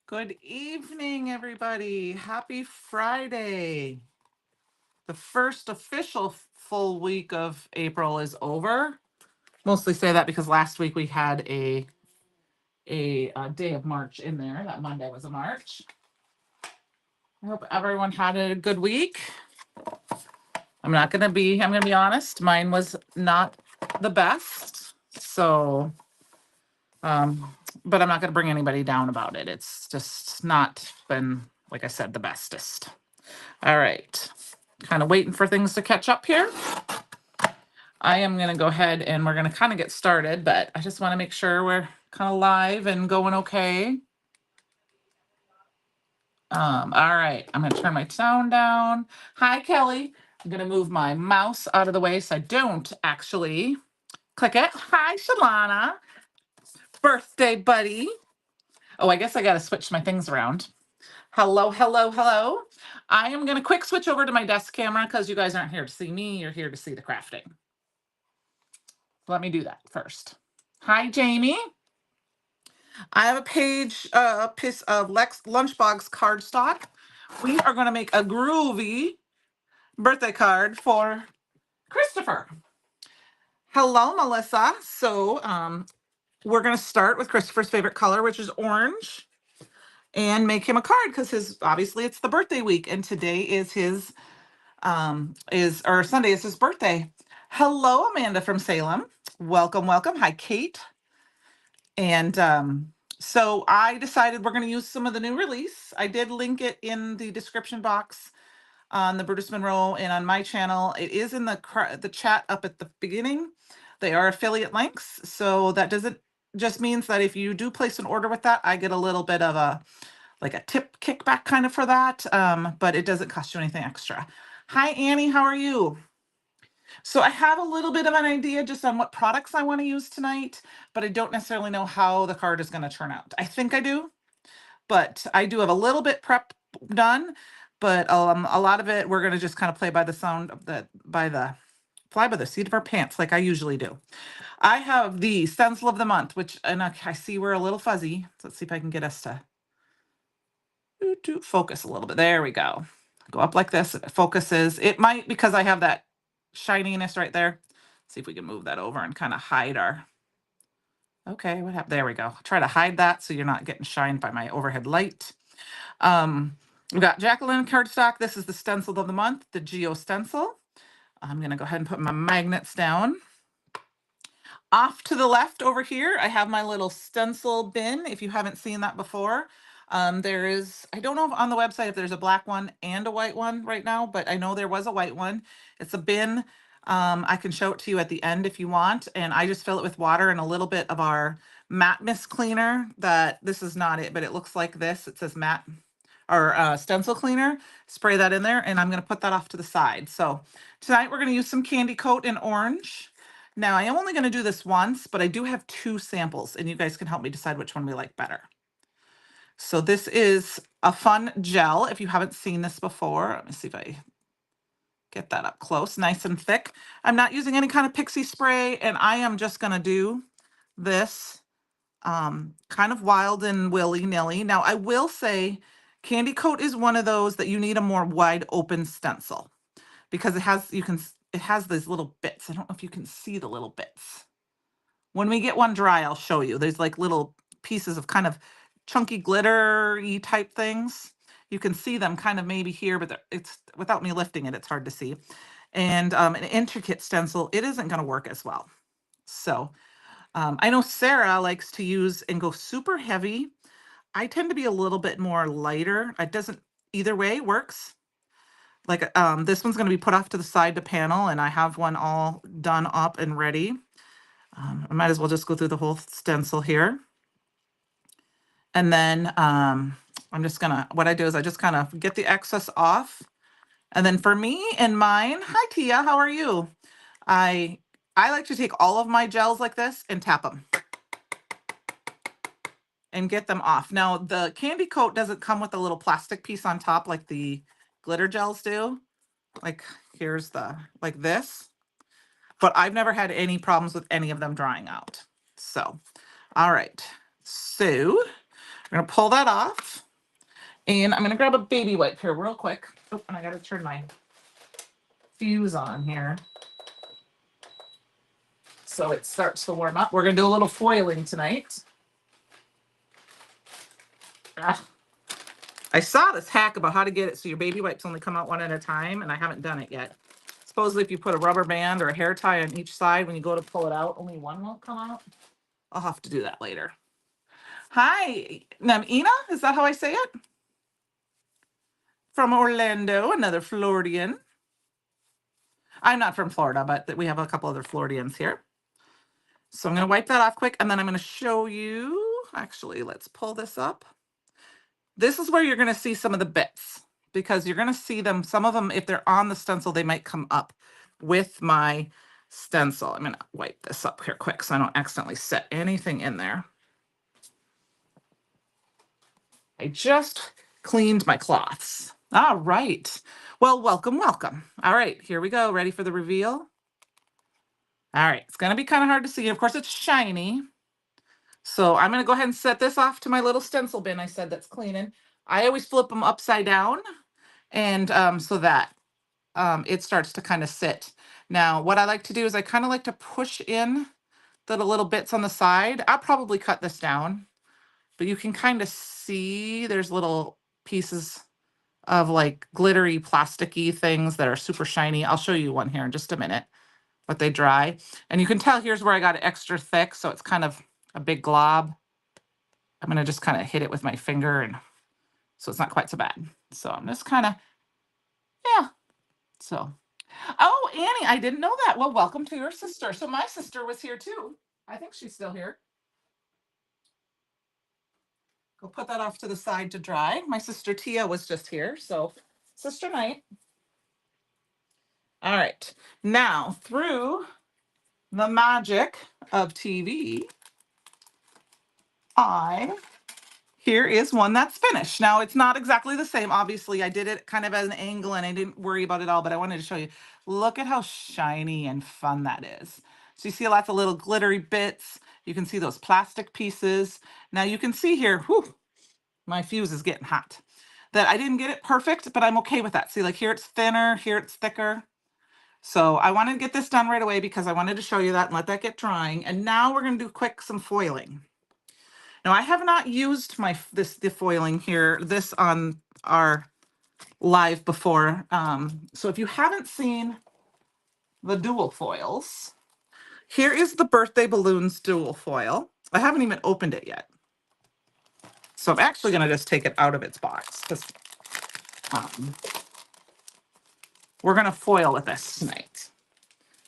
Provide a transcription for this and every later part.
Good evening, everybody. Happy Friday. The first official full week of April is over. Mostly say that because last week we had a day of March in there. That Monday was a March. I hope everyone had a good week. I'm gonna be honest. Mine was not the best. Um, but I'm not gonna bring anybody down about it. It's just not been, like I said, the bestest. All right. Kind of waiting for things to catch up here. I am going to go ahead and we're going to kind of get started, but I just want to make sure we're kind of live and going okay. All right. I'm going to turn my sound down. Hi, Kelly. I'm going to move my mouse out of the way so I don't actually click it. Hi, Shalana. Birthday buddy. Oh, I guess I got to switch my things around. Hello, hello, hello. I am going to quick switch over to my desk camera because you guys aren't here to see me. You're here to see the crafting. Let me do that first. Hi, Jamie. I have a piece of Lex Lunchbox cardstock. We are going to make a groovy birthday card for Christopher. Hello, Melissa. So we're going to start with Christopher's favorite color, which is orange, and make him a card because obviously it's the birthday week, and today is Sunday is his birthday. Hello, Amanda from Salem. Welcome, welcome. Hi, Kate. And so I decided we're going to use some of the new release. I did link it in the description box on the Brutus Monroe and on my channel. It is in the chat up at the beginning. They are affiliate links. So that doesn't just means that if you do place an order with that, I get a little bit of a tip kickback kind of for that. But it doesn't cost you anything extra. Hi, Annie. How are you? So I have a little bit of an idea just on what products I want to use tonight, but I don't necessarily know how the card is going to turn out. I think I do, but I do have a little bit prep done, but a lot of it we're going to just kind of play by the sound of fly by the seat of our pants like I usually do. I have the stencil of the month, which, and I see we're a little fuzzy. So let's see if I can get us to focus a little bit. There we go. Go up like this. It focuses. It might, because I have that shininess right there. See if we can move that over and kind of hide our. Okay, what happened? There we go. Try to hide that so you're not getting shined by my overhead light. We've got Jacqueline cardstock. This is the stencil of the month, the Geo stencil. I'm going to go ahead and put my magnets down. Off to the left over here, I have my little stencil bin. If you haven't seen that before, there is, I don't know if on the website if there's a black one and a white one right now, but I know there was a white one. It's a bin. I can show it to you at the end if you want. And I just fill it with water and a little bit of our matte mist cleaner. This is not it, but it looks like this. It says matte or stencil cleaner. Spray that in there, and I'm going to put that off to the side. So tonight we're going to use some candy coat in orange. Now, I am only going to do this once, but I do have 2 samples, and you guys can help me decide which one we like better. So this is a fun gel. If you haven't seen this before, let me see if I get that up close, nice and thick. I'm not using any kind of pixie spray, and I am just going to do this kind of wild and willy-nilly. Now, I will say Candy Coat is one of those that you need a more wide open stencil because it has these little bits. I don't know if you can see the little bits. When we get one dry, I'll show you. There's like little pieces of kind of chunky glittery type things. You can see them kind of maybe here, but it's without me lifting it, it's hard to see. And an intricate stencil, it isn't going to work as well. So I know Sarah likes to use and go super heavy. I tend to be a little bit more lighter. It doesn't, either way works. Like this one's going to be put off to the side to panel, and I have one all done up and ready. I might as well just go through the whole stencil here. And then I'm just gonna, what I do is I just kind of get the excess off. And then for me and mine, hi Tia, how are you? I like to take all of my gels like this and tap them and get them off. Now the candy coat doesn't come with a little plastic piece on top like the glitter gels do. Like here's like this. But I've never had any problems with any of them drying out. So, all right. So We're gonna pull that off. And I'm gonna grab a baby wipe here real quick. Oh, and I gotta turn my fuse on here so it starts to warm up. We're gonna do a little foiling tonight. Ah, I saw this hack about how to get it so your baby wipes only come out one at a time, and I haven't done it yet. Supposedly if you put a rubber band or a hair tie on each side, when you go to pull it out, only one won't come out. I'll have to do that later. Hi, Ina, is that how I say it? From Orlando, another Floridian. I'm not from Florida, but we have a couple other Floridians here. So I'm going to wipe that off quick, and then I'm going to show you. Actually, let's pull this up. This is where you're going to see some of the bits, because you're going to see them. Some of them, if they're on the stencil, they might come up with my stencil. I'm going to wipe this up here quick so I don't accidentally set anything in there. I just cleaned my cloths. All right. Well, welcome, welcome. All right, here we go. Ready for the reveal? All right, it's going to be kind of hard to see. Of course, it's shiny. So I'm going to go ahead and set this off to my little stencil bin I said that's cleaning. I always flip them upside down, and so that it starts to kind of sit. Now, what I like to do is I kind of like to push in the little bits on the side. I'll probably cut this down, but you can kind of see there's little pieces of like glittery plasticky things that are super shiny. I'll show you one here in just a minute, but they dry. And you can tell here's where I got it extra thick, so it's kind of a big glob. I'm going to just kind of hit it with my finger, and so it's not quite so bad. So I'm just kind of, yeah. So, oh, Annie, I didn't know that. Well, welcome to your sister. So my sister was here too. I think she's still here. Go put that off to the side to dry. My sister Tia was just here. So sister night. All right. Now, through the magic of TV, here is one that's finished. Now, it's not exactly the same. Obviously, I did it kind of at an angle and I didn't worry about it all, but I wanted to show you. Look at how shiny and fun that is. So you see lots of little glittery bits. You can see those plastic pieces. Now you can see here, whew, my fuse is getting hot. That I didn't get it perfect, but I'm okay with that. See, like here it's thinner, here it's thicker. So I wanted to get this done right away because I wanted to show you that and let that get drying. And now we're going to do quick some foiling. Now I have not used the foiling here, this on our live before. So if you haven't seen the dual foils, here is the birthday balloons dual foil. I haven't even opened it yet. So I'm actually going to just take it out of its box because we're going to foil with this tonight.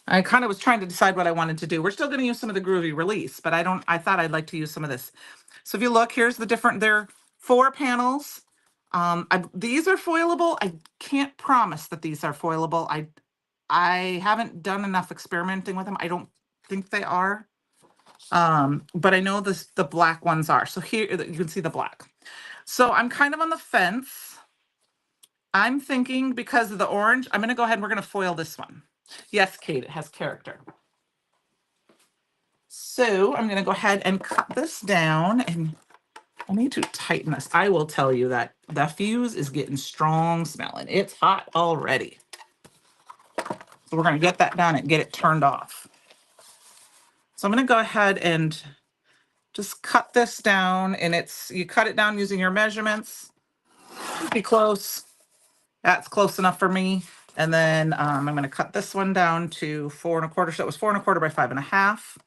I kind of was trying to decide what I wanted to do. We're still going to use some of the Groovy release, but I thought I'd like to use some of this. So if you look, here's the different, there are 4 panels. These are foilable. I can't promise that these are foilable. I haven't done enough experimenting with them. I don't think they are. But I know the black ones are. So here you can see the black. So I'm kind of on the fence. I'm thinking because of the orange, I'm going to go ahead and we're going to foil this one. Yes, Kate, it has character. So I'm going to go ahead and cut this down, and I need to tighten this. I will tell you that the fuse is getting strong smelling. It's hot already. So we're going to get that done and get it turned off. So I'm going to go ahead and just cut this down, and you cut it down using your measurements. Be close. That's close enough for me. And then I'm going to cut this one down to 4 1/4. So it was 4 1/4 by 5 1/2.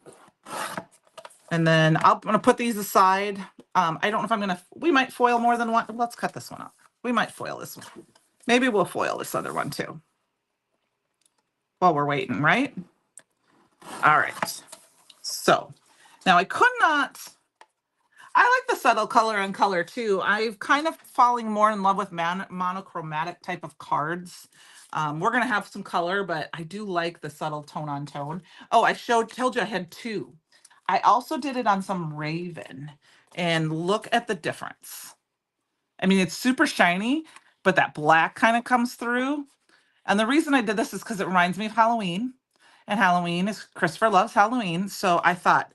And then I'm going to put these aside. I don't know if I'm going to, we might foil more than one. Let's cut this one up. We might foil this one. Maybe we'll foil this other one too while we're waiting, right? All right. So now I could not, I like the subtle color on color too. I've kind of falling more in love with monochromatic type of cards. We're going to have some color, but I do like the subtle tone on tone. Oh, I told you I had 2. I also did it on some Raven, and look at the difference. I mean, it's super shiny, but that black kind of comes through. And the reason I did this is because it reminds me of Halloween, and Christopher loves Halloween. So I thought,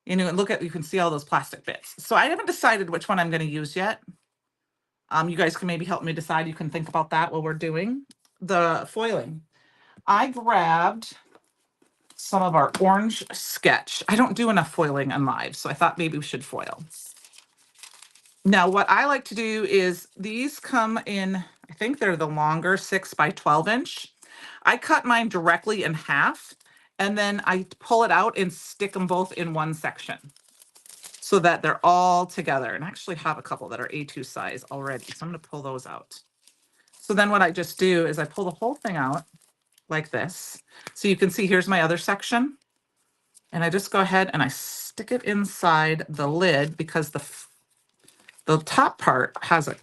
You know, and you can see all those plastic bits. So I haven't decided which one I'm going to use yet. You guys can maybe help me decide. You can think about that while we're doing the foiling. I grabbed some of our orange sketch. I don't do enough foiling on live, so I thought maybe we should foil. Now, what I like to do is these come in, I think they're the longer 6 by 12 inch. I cut mine directly in half, and then I pull it out and stick them both in one section so that they're all together. And I actually have a couple that are A2 size already, so I'm going to pull those out. So then what I just do is I pull the whole thing out like this. So you can see here's my other section. And I just go ahead and I stick it inside the lid because the top part has a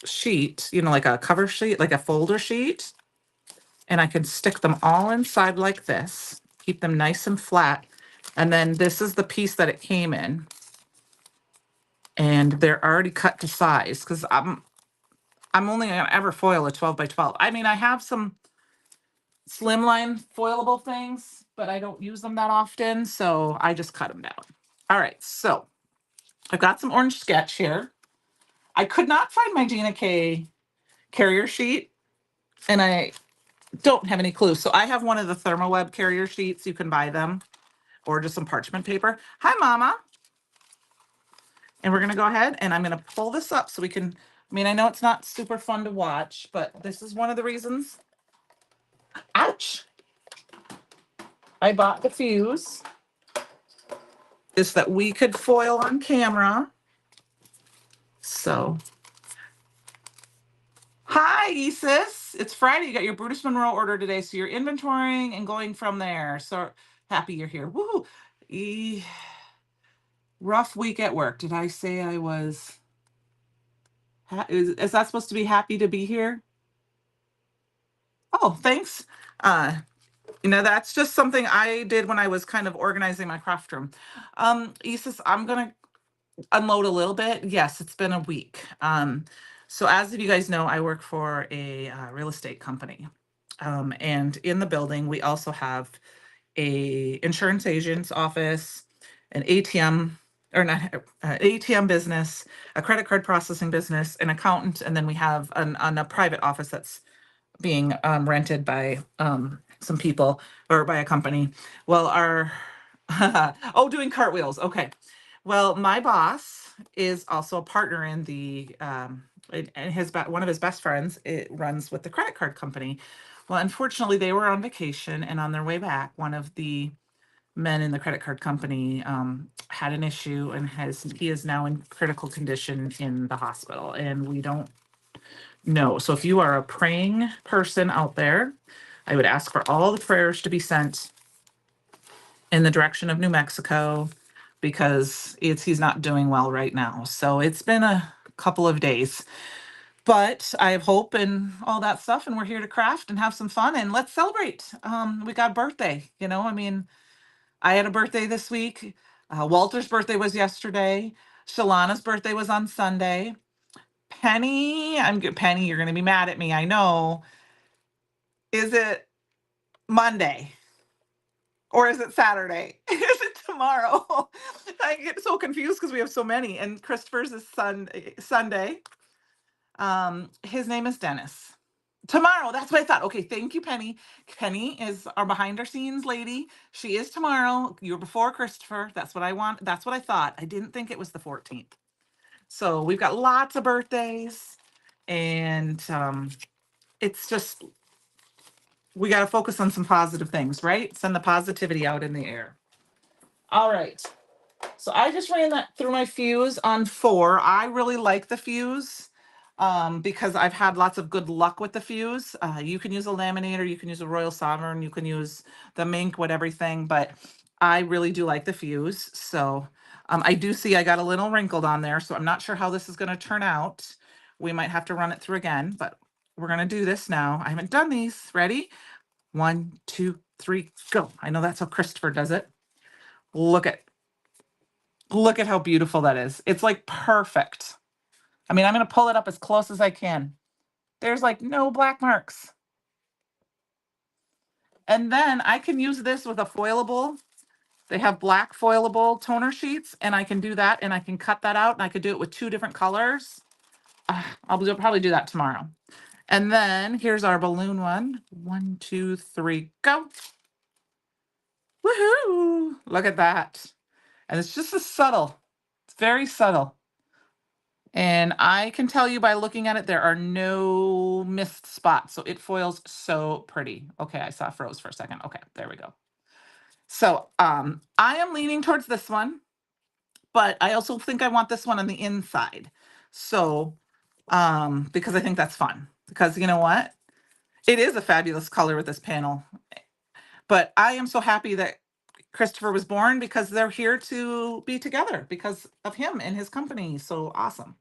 sheet, you know, like a cover sheet, like a folder sheet. And I can stick them all inside like this, keep them nice and flat. And then this is the piece that it came in. And they're already cut to size because I'm only gonna ever foil a 12 by 12. I mean, I have some slimline foilable things, but I don't use them that often, so I just cut them down. All right, so I've got some orange sketch here. I could not find my Gina K carrier sheet, and I don't have any clue. So I have one of the ThermoWeb carrier sheets. You can buy them, or just some parchment paper. Hi, Mama. And we're gonna go ahead and I'm gonna pull this up so we can, I mean, I know it's not super fun to watch, but this is one of the reasons, ouch, I bought the fuse, is that we could foil on camera. So, hi, Isis. It's Friday. You got your Brutus Monroe order today, so you're inventorying and going from there. So happy you're here. Woohoo! Rough week at work. Did I say I was? Is that supposed to be happy to be here? Oh, thanks. You know, that's just something I did when I was kind of organizing my craft room. Isis, I'm gonna unload a little bit. Yes, it's been a week. So as of you guys know, I work for a real estate company. And in the building, we also have a insurance agent's office, an ATM, or not, ATM business, a credit card processing business, an accountant, and then we have a private office that's being rented by some people or by a company. Well, oh, doing cartwheels. Okay. Well, my boss is also a partner in the and one of his best friends, it runs with the credit card company. Well, unfortunately, they were on vacation, and on their way back, one of the men in the credit card company had an issue, and he is now in critical condition in the hospital, and we don't know. So if you are a praying person out there, I would ask for all the prayers to be sent in the direction of New Mexico, because he's not doing well right now. So it's been a couple of days, but I have hope and all that stuff, and we're here to craft and have some fun, and let's celebrate. We got a birthday, you know, I mean, I had a birthday this week. Walter's birthday was yesterday. Shalana's birthday was on Sunday. Penny, Penny, you're going to be mad at me, I know. Is it Monday? Or is it Saturday? Is it tomorrow? I get so confused because we have so many. And Christopher's is Sunday. His name is Dennis. Tomorrow, that's what I thought. Okay, thank you, Penny. Penny is our behind our scenes lady. She is tomorrow. You're before Christopher. That's what I want. That's what I thought. I didn't think it was the 14th. So we've got lots of birthdays, and it's just, we got to focus on some positive things, right? Send the positivity out in the air. All right. So I just ran that through my fuse on 4. I really like the fuse because I've had lots of good luck with the fuse. You can use a laminator, you can use a Royal Sovereign, you can use the Mink, what everything, but I really do like the fuse. So I do see I got a little wrinkled on there, so I'm not sure how this is going to turn out. We might have to run it through again, but we're going to do this now. I haven't done these. Ready? 1, 2, 3, go. I know that's how Christopher does it. Look at how beautiful that is. It's like perfect. I mean, I'm going to pull it up as close as I can. There's like no black marks. And then I can use this with a foilable They have black foilable toner sheets, and I can do that, and I can cut that out, and I could do it with 2 different colors. Probably do that tomorrow. And then here's our balloon one. 1, 2, 3, go. Woohoo! Look at that. And it's just a subtle. It's very subtle. And I can tell you by looking at it, there are no missed spots. So it foils so pretty. Okay, I saw froze for a second. Okay, there we go. So I am leaning towards this one, but I also think I want this one on the inside. So because I think that's fun. Because you know what? It is a fabulous color with this panel. But I am so happy that Christopher was born because they're here to be together because of him and his company. So awesome.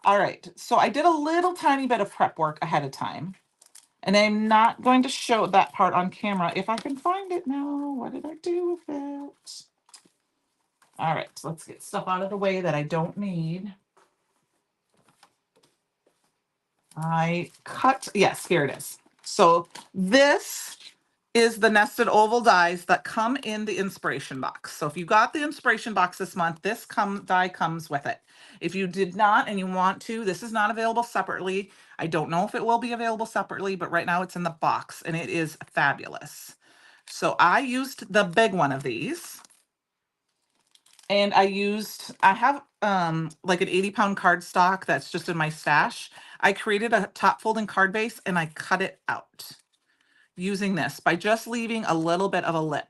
All right. So I did a little tiny bit of prep work ahead of time. And I'm not going to show that part on camera if I can find it now. What did I do with it? All right. So let's get stuff out of the way that I don't need. I cut, yes, here it is. So this is the nested oval dies that come in the inspiration box. So if you got the inspiration box this month, this die comes with it. If you did not and you want to, this is not available separately. I don't know if it will be available separately, but right now it's in the box and it is fabulous. So I used the big one of these. And I have like an 80-pound cardstock that's just in my stash. I created a top folding card base and I cut it out using this by just leaving a little bit of a lip.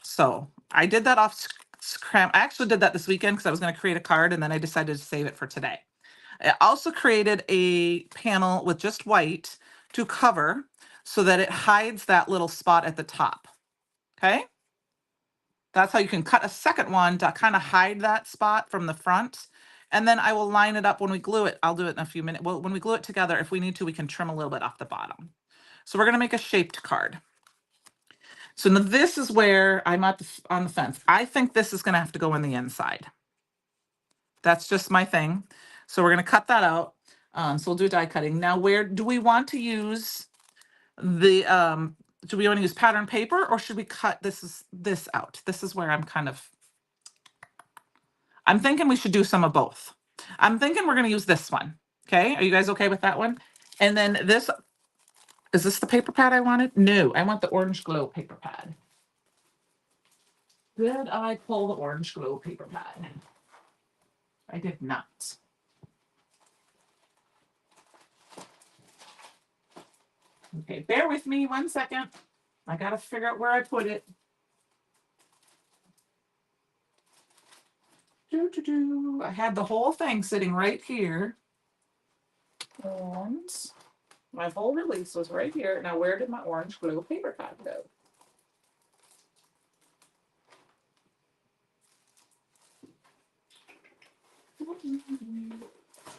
So I did that off scram. I actually did that this weekend because I was going to create a card and then I decided to save it for today. I also created a panel with just white to cover so that it hides that little spot at the top. Okay. That's how you can cut a second one to kind of hide that spot from the front. And then I will line it up when we glue it. I'll do it in a few minutes. Well, when we glue it together, if we need to, we can trim a little bit off the bottom. So we're going to make a shaped card. So now this is where I'm on the fence. I think this is going to have to go in the inside. That's just my thing. So we're going to cut that out. So we'll do die cutting. Now, where do we want to use the, do we want to use pattern paper or should we cut this out? This is where I'm thinking we should do some of both. I'm thinking we're going to use this one. Okay. Are you guys okay with that one? And then this, is this the paper pad I wanted? No, I want the orange glow paper pad. Did I pull the orange glow paper pad? I did not. Okay, bear with me 1 second. I gotta figure out where I put it. I had the whole thing sitting right here. And my whole release was right here. Now, where did my orange glue paper pad go?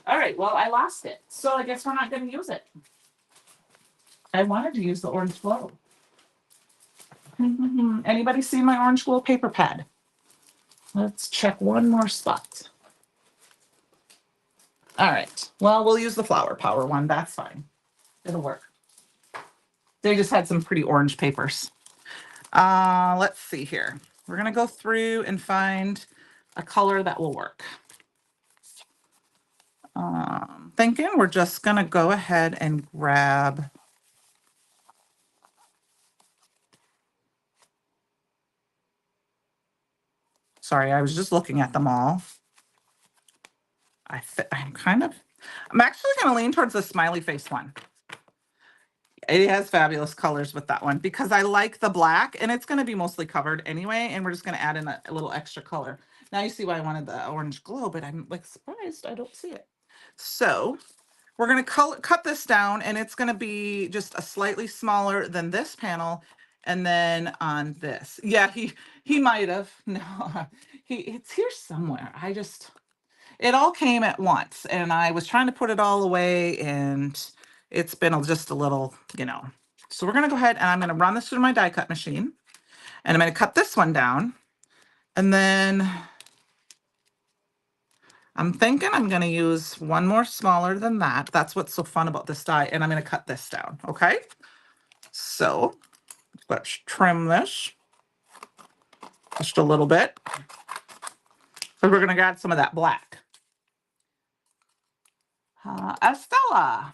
All right, well, I lost it. So I guess we're not going to use it. I wanted to use the orange glow. Anybody see my orange glow paper pad? Let's check one more spot. All right. Well, we'll use the flower power one. That's fine. It'll work. They just had some pretty orange papers. Let's see here. We're going to go through and find a color that will work. Thinking we're just going to go ahead and grab. Sorry, I was just looking at them all. I'm actually going to lean towards the smiley face one. It has fabulous colors with that one because I like the black and it's going to be mostly covered anyway. And we're just going to add in a little extra color. Now you see why I wanted the orange glow, but I'm like surprised I don't see it. So we're going to cut this down and it's going to be just a slightly smaller than this panel. And then on this, yeah, he might have, no, it's here somewhere. It all came at once and I was trying to put it all away and it's been just a little, So we're going to go ahead and I'm going to run this through my die cut machine and I'm going to cut this one down. And then I'm thinking I'm going to use one more smaller than that. That's what's so fun about this die. And I'm going to cut this down. Okay. So let's trim this. Just a little bit. Because we're going to add some of that black. Estella.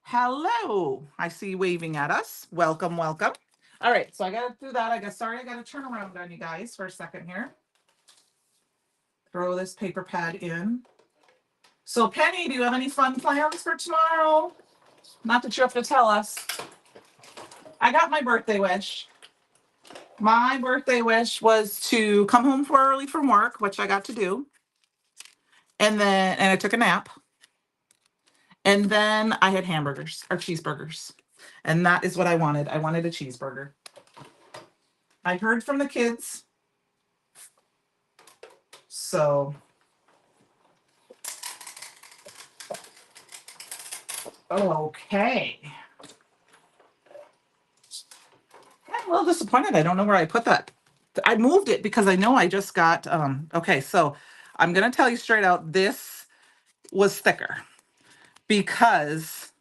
Hello. I see you waving at us. Welcome, welcome. All right, so I got to do that. I got to turn around on you guys for a second here. Throw this paper pad in. So Penny, do you have any fun plans for tomorrow? Not that you have to tell us. I got my birthday wish. My birthday wish was to come home early from work, which I got to do. And I took a nap. And then I had hamburgers or cheeseburgers. And that is what I wanted. I wanted a cheeseburger. I heard from the kids. So, okay. I'm a little disappointed. I don't know where I put that. I moved it because I know I just got, okay, so I'm going to tell you straight out, this was thicker because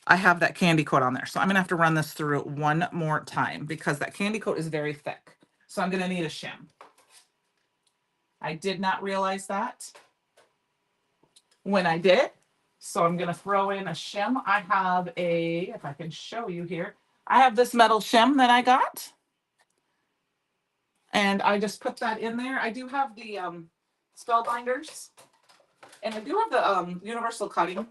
I have that candy coat on there. So I'm going to have to run this through it one more time because that candy coat is very thick. So I'm going to need a shim. I did not realize that when I did it. So I'm going to throw in a shim. I have if I can show you here, I have this metal shim that I got. And I just put that in there. I do have the spell binders. And I do have the universal cutting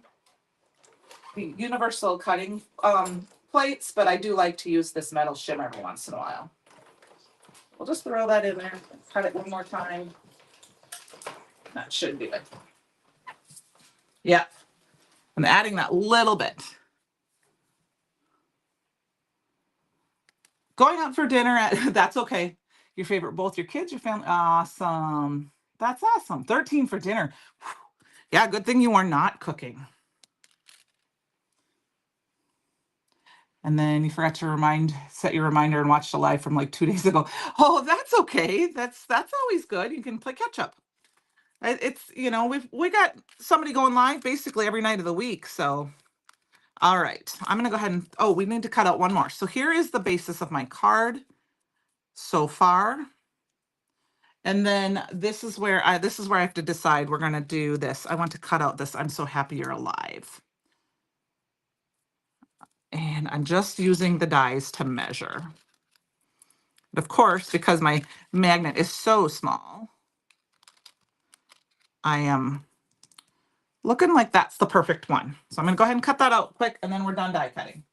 plates, but I do like to use this metal shim every once in a while. We'll just throw that in there, cut it one more time. That should do it. Yeah, I'm adding that little bit. Going out for dinner, that's okay. Your favorite, both your kids, your family, awesome. That's awesome. 13 for dinner. Yeah, good thing you are not cooking. And then you forgot to set your reminder and watch the live from like 2 days ago. Oh, that's okay. That's always good. You can play catch up. It's, we got somebody going live basically every night of the week. So, all right, I'm going to go ahead and, we need to cut out one more. So here is the basis of my card so far. And then this is where I have to decide we're going to do this. I want to cut out this. I'm so happy you're alive. And I'm just using the dies to measure. But of course, because my magnet is so small, I am looking like that's the perfect one. So I'm going to go ahead and cut that out quick, and then we're done die cutting.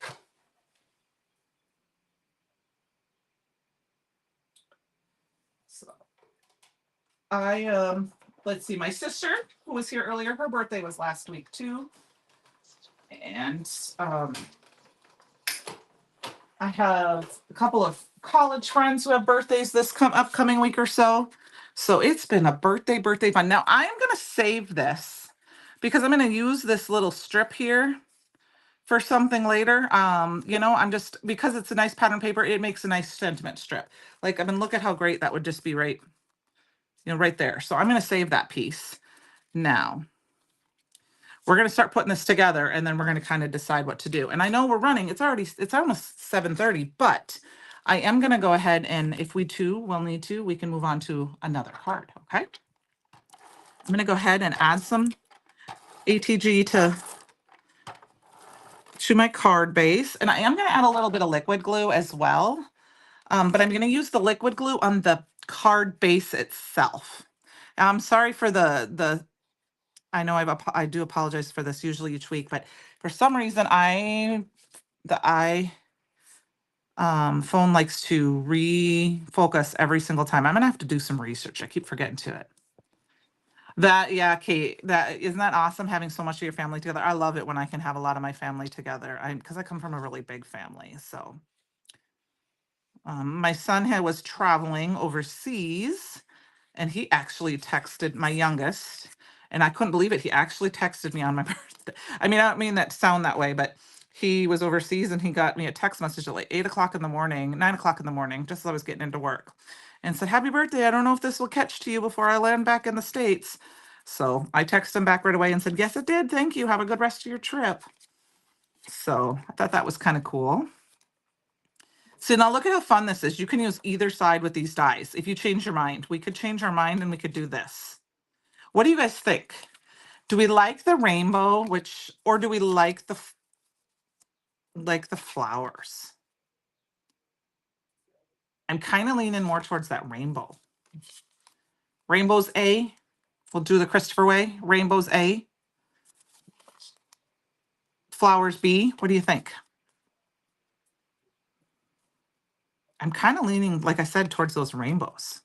So let's see, my sister, who was here earlier, her birthday was last week too. And I have a couple of college friends who have birthdays this upcoming week or so. So it's been a birthday fun. Now I am going to save this because I'm going to use this little strip here for something later. I'm just, because it's a nice pattern paper, it makes a nice sentiment strip. Like, I mean, look at how great that would just be right there. So I'm going to save that piece. Now we're going to start putting this together, and then we're going to kind of decide what to do. And I know we're running, it's almost 7:30, but I am going to go ahead, and if we will need to, we can move on to another card. Okay. I'm going to go ahead and add some ATG to my card base. And I am going to add a little bit of liquid glue as well. But I'm going to use the liquid glue on the card base itself. I'm sorry for I know I do apologize for this usually each week, but for some reason the phone likes to refocus every single time. I'm going to have to do some research. I keep forgetting to it. Yeah, Kate, isn't that awesome having so much of your family together? I love it when I can have a lot of my family together. Because I come from a really big family. So my son was traveling overseas, and he actually texted my youngest, and I couldn't believe it. He actually texted me on my birthday. I mean, I don't mean that to sound that way, but he was overseas and he got me a text message at like 8:00 in the morning, 9:00 in the morning, just as I was getting into work, and said, "Happy birthday. I don't know if this will catch to you before I land back in the States." So I texted him back right away and said, "Yes, it did. Thank you. Have a good rest of your trip." So I thought that was kind of cool. So now look at how fun this is. You can use either side with these dies. If you change your mind, we could change our mind and we could do this. What do you guys think? Do we like the rainbow, or do we like the flowers? I'm kind of leaning more towards that rainbow. Rainbow's A. We'll do the Christopher way. Rainbow's A. Flowers B. What do you think? I'm kind of leaning, like I said, towards those rainbows.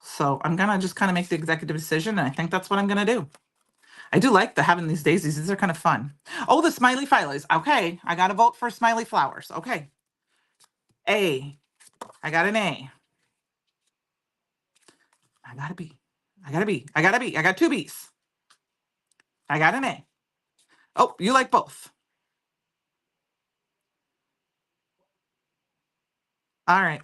So I'm going to just kind of make the executive decision, and I think that's what I'm going to do. I do like having these daisies. These are kind of fun. Oh, the smiley flowers. Okay, I got to vote for smiley flowers. Okay. A. I got an A. I got a B. I got a B. I got a B. I got two Bs. I got an A. Oh, you like both. All right.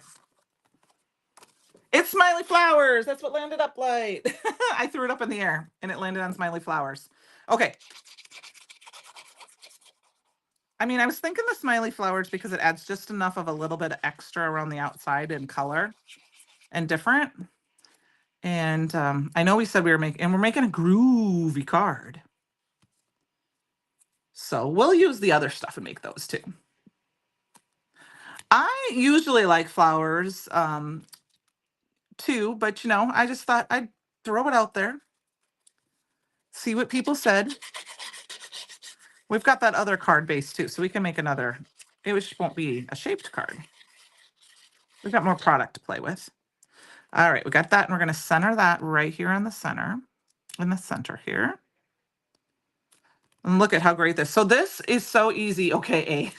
It's smiley flowers. That's what landed up like. I threw it up in the air and it landed on smiley flowers. Okay. I mean, I was thinking the smiley flowers because it adds just enough of a little bit of extra around the outside in color and different. And I know we said we're making a groovy card. So we'll use the other stuff and make those too. I usually like flowers too, but I just thought I'd throw it out there. See what people said. We've got that other card base too, so we can make another. It just won't be a shaped card. We've got more product to play with. All right, we got that, and we're going to center that right here in the center here. And look at how great this. So this is so easy. Okay, A.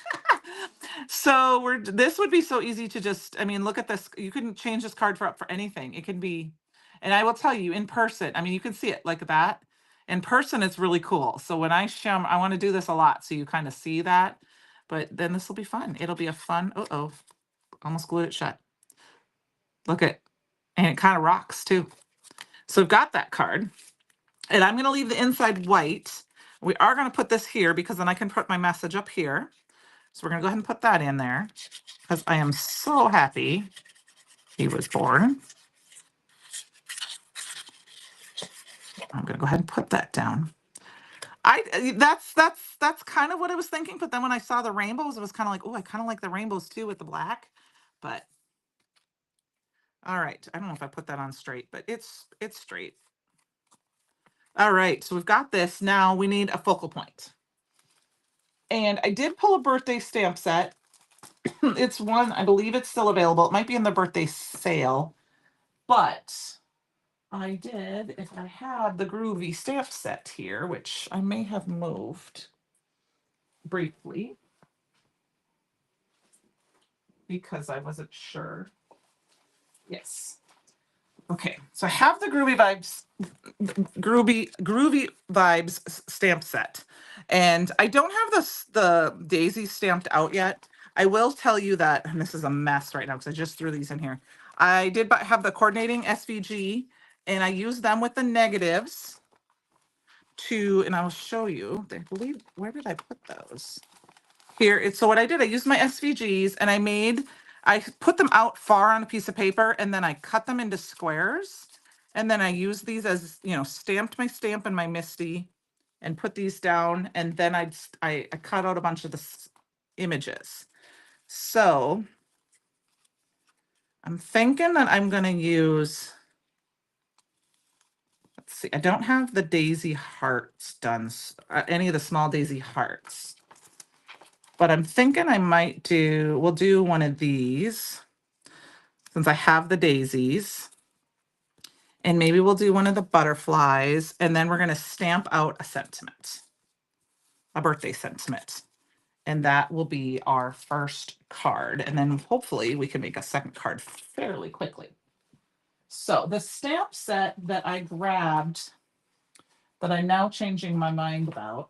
So this would be so easy to just, I mean, look at this. You couldn't change this card for anything. It can be, and I will tell you in person, I mean, you can see it like that. In person, it's really cool. So when I want to do this a lot so you kind of see that, but then this will be fun. It'll be a fun, almost glued it shut. Look at, and it kind of rocks too. So we've got that card. And I'm going to leave the inside white. We are going to put this here because then I can put my message up here. So we're going to go ahead and put that in there because I am so happy he was born. I'm going to go ahead and put that down. That's kind of what I was thinking. But then when I saw the rainbows, it was kind of like, oh, I kind of like the rainbows too with the black. But all right. I don't know if I put that on straight, but it's straight. All right. So we've got this. Now we need a focal point. And I did pull a birthday stamp set. It's one, I believe it's still available. It might be in the birthday sale, but I did, if I had the Groovy stamp set here, which I may have moved briefly because I wasn't sure. Yes. Okay, so I have the Groovy Vibes stamp set, and I don't have the daisy stamped out yet. I will tell you that, and this is a mess right now because I just threw these in here. I did have the coordinating SVG, and I used them with the negatives and I will show you. I believe, where did I put those? Here. So what I did, I used my SVGs and I put them out far on a piece of paper, and then I cut them into squares. And then I used these as, stamped my stamp and my MISTI and put these down. And then I cut out a bunch of the images. So I'm thinking that I'm going to use, let's see, I don't have the daisy hearts done, any of the small daisy hearts. But I'm thinking we'll do one of these since I have the daisies. And maybe we'll do one of the butterflies, and then we're going to stamp out a sentiment, a birthday sentiment. And that will be our first card. And then hopefully we can make a second card fairly quickly. So the stamp set that I grabbed, that I'm now changing my mind about,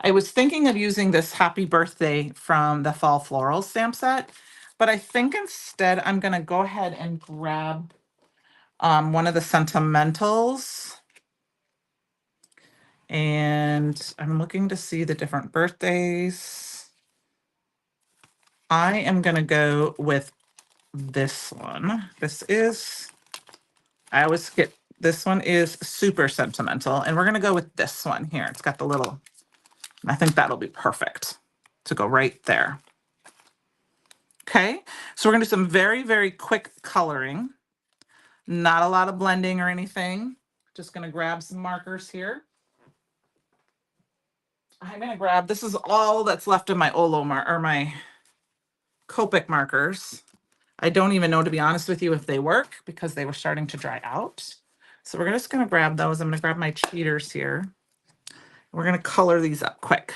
I was thinking of using this Happy Birthday from the Fall Floral stamp set, but I think instead I'm going to go ahead and grab one of the sentimentals. And I'm looking to see the different birthdays. I am going to go with this one. I always skip, this one is super sentimental. And we're going to go with this one here. It's got the little, I think that'll be perfect to go right there. Okay, so we're going to do some very, very quick coloring. Not a lot of blending or anything. Just going to grab some markers here. I'm going to grab, this is all that's left of my my Copic markers. I don't even know, to be honest with you, if they work because they were starting to dry out. So we're just going to grab those. I'm going to grab my cheaters here. We're going to color these up quick.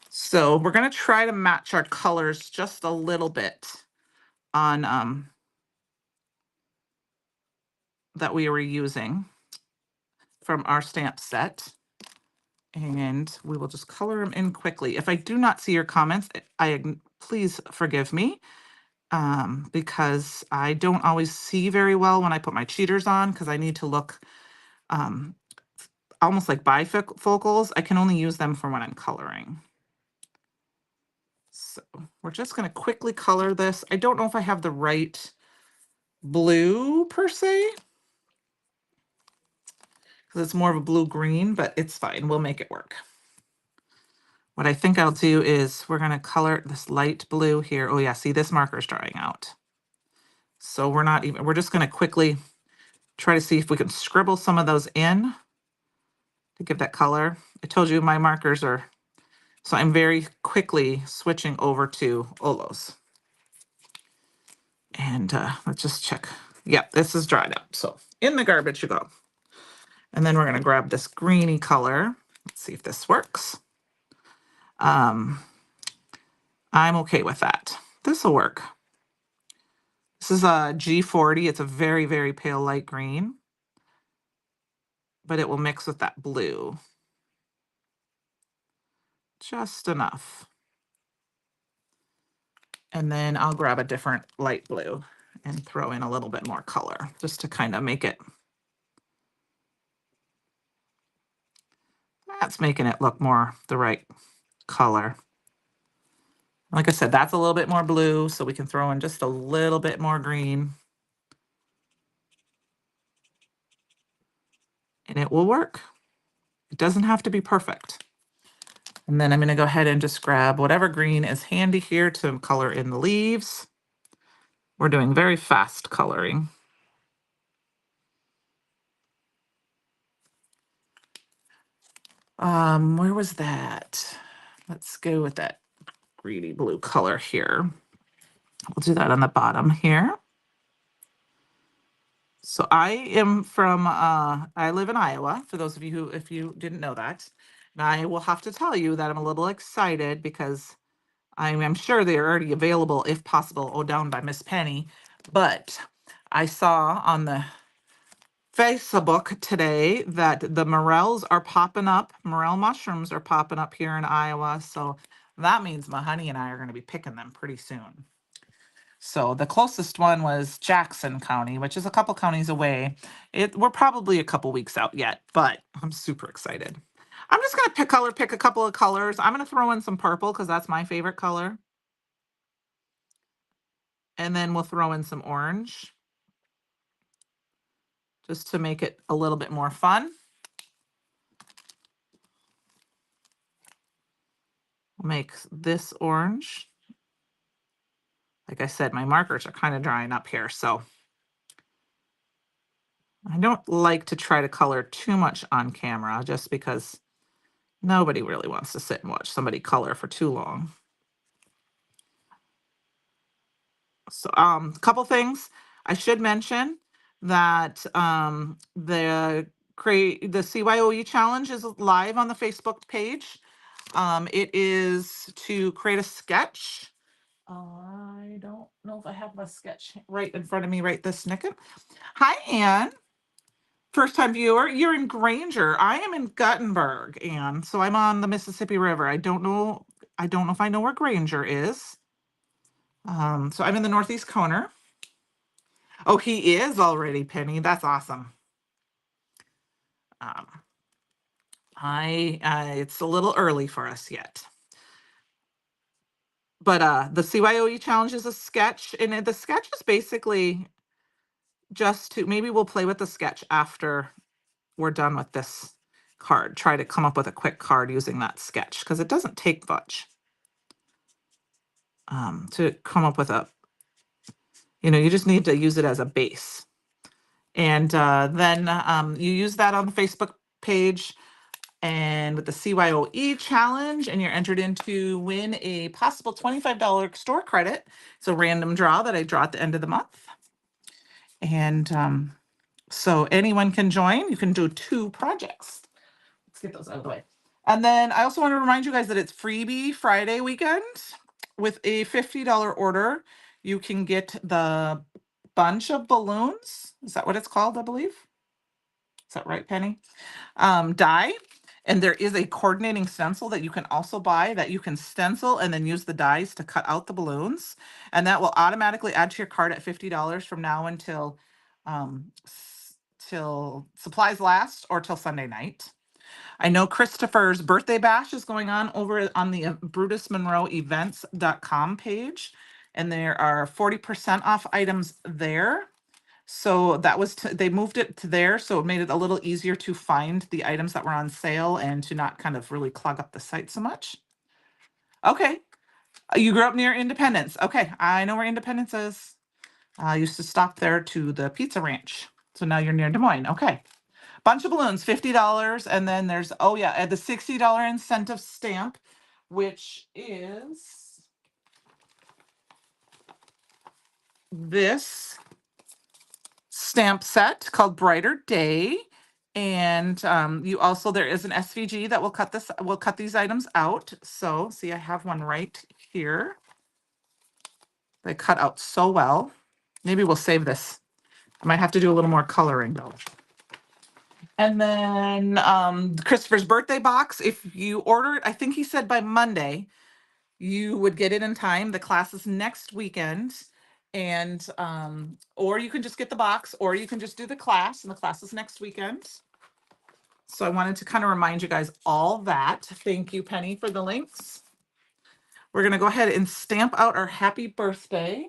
So we're going to try to match our colors just a little bit on that we were using from our stamp set. And we will just color them in quickly. If I do not see your comments, please forgive me, because I don't always see very well when I put my cheaters on, because I need to look almost like bifocals. I can only use them for when I'm coloring. So we're just going to quickly color this. I don't know if I have the right blue per se, because it's more of a blue-green, but it's fine. We'll make it work. What I think I'll do is we're going to color this light blue here. Oh yeah, see, this marker is drying out. So we're just going to quickly try to see if we can scribble some of those in to give that color. I told you my markers are, so I'm very quickly switching over to Olos. And let's just check. Yep, this is dried up. So in the garbage you go. And then we're going to grab this greeny color. Let's see if this works. I'm okay with that. This will work. This is a G40. It's a very, very pale light green, but it will mix with that blue. Just enough. And then I'll grab a different light blue and throw in a little bit more color just to kind of make it. That's making it look more the right color. Like I said, that's a little bit more blue, so we can throw in just a little bit more green. And it will work. It doesn't have to be perfect. And then I'm going to go ahead and just grab whatever green is handy here to color in the leaves. We're doing very fast coloring. Where was that? Let's go with that greeny blue color here. We'll do that on the bottom here. So I am from, I live in Iowa, for those of you who, if you didn't know that. And I will have to tell you that I'm a little excited because I'm sure they're already available, if possible, down by Miss Penny. But I saw on the Facebook today that the morels are popping up. Morel mushrooms are popping up here in Iowa. So that means my honey and I are going to be picking them pretty soon. So the closest one was Jackson County, which is a couple counties away. We're probably a couple weeks out yet, but I'm super excited. I'm just going to pick a couple of colors. I'm going to throw in some purple because that's my favorite color. And then we'll throw in some orange just to make it a little bit more fun. We'll make this orange. Like I said, my markers are kind of drying up here, so I don't like to try to color too much on camera just because nobody really wants to sit and watch somebody color for too long. So a couple things I should mention that the CYOE challenge is live on the Facebook page. It is to create a sketch. I don't know if I have my sketch right in front of me right this second. Hi, Anne. First time viewer. You're in Granger. I am in Guttenberg, Anne. So I'm on the Mississippi River. I don't know if I know where Granger is. So I'm in the northeast corner. Oh, he is already, Penny. That's awesome. It's a little early for us yet. But the CYOE challenge is a sketch, and the sketch is basically just to, maybe we'll play with the sketch after we're done with this card. Try to come up with a quick card using that sketch, because it doesn't take much to come up with you just need to use it as a base. And then you use that on the Facebook page and with the CYOE challenge, and you're entered into win a possible $25 store credit. It's a random draw that I draw at the end of the month. And so anyone can join. You can do 2 projects. Let's get those out of the way. And then I also want to remind you guys that it's Freebie Friday weekend. With a $50 order, you can get the bunch of balloons. Is that what it's called, I believe? Is that right, Penny? Die. And there is a coordinating stencil that you can also buy that you can stencil and then use the dies to cut out the balloons. And that will automatically add to your cart at $50 from now until till supplies last, or till Sunday night. I know Christopher's birthday bash is going on over on the BrutusMonroeEvents.com page, and there are 40% off items there. So that was, they moved it to there, so it made it a little easier to find the items that were on sale and to not kind of really clog up the site so much. Okay. You grew up near Independence. Okay, I know where Independence is. I used to stop there to the Pizza Ranch. So now you're near Des Moines. Okay. Bunch of balloons, $50. And then there's, oh yeah, the $60 incentive stamp, which is this stamp set called Brighter Day. And you also, there is an SVG that will cut these items out. So see, I have one right here. They cut out so well. Maybe we'll save this. I might have to do a little more coloring though. And then Christopher's birthday box, if you order it, I think he said by Monday, you would get it in time. The class is next weekend. And or you can just get the box, or you can just do the class, and the class is next weekend. So I wanted to kind of remind you guys all that. Thank you, Penny, for the links. We're going to go ahead and stamp out our happy birthday.